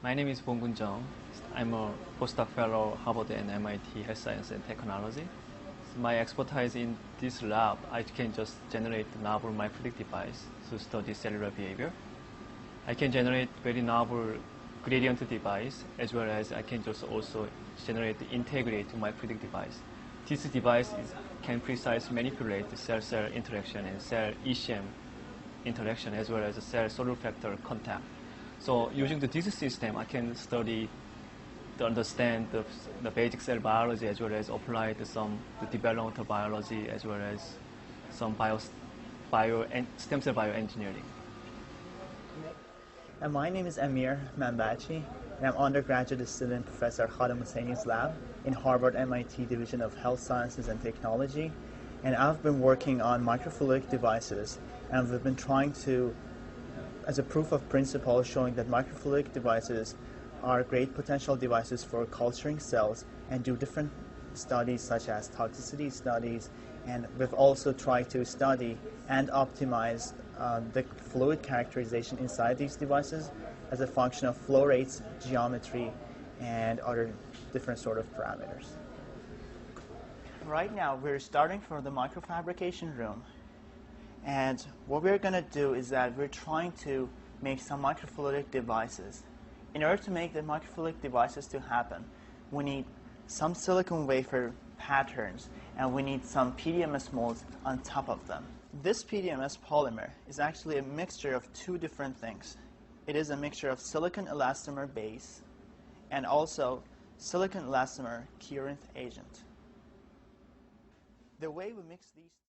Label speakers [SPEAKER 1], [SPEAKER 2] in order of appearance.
[SPEAKER 1] My name is Bong Chung. I'm a postdoc fellow at Harvard and MIT Health Science and Technology. So my expertise in this lab, I can just generate novel microfluidic device to study cellular behavior. I can generate very novel gradient device, as well as I can just also generate integrate microfluidic device. This device can precisely manipulate the cell-cell interaction and cell ECM interaction, as well as the cell solar factor contact. So using this system, I can study to understand the basic cell biology, as well as apply the developmental biology, as well as some stem cell bioengineering.
[SPEAKER 2] And my name is Amir Manbachi, and I'm undergraduate student professor at Khademhosseini's lab in Harvard MIT Division of Health Sciences and Technology. And I've been working on microfluidic devices, and we've been trying to, as a proof of principle, showing that microfluidic devices are great potential devices for culturing cells and do different studies such as toxicity studies. And we've also tried to study and optimize the fluid characterization inside these devices as a function of flow rates, geometry, and other different sort of parameters. Right now, we're starting from the microfabrication room. And what we're going to do is that we're trying to make some microfluidic devices. In order to make the microfluidic devices to happen, we need some silicon wafer patterns, and we need some PDMS molds on top of them. This PDMS polymer is actually a mixture of two different things. It is a mixture of silicon elastomer base and also silicon elastomer Corinth agent. The way we mix these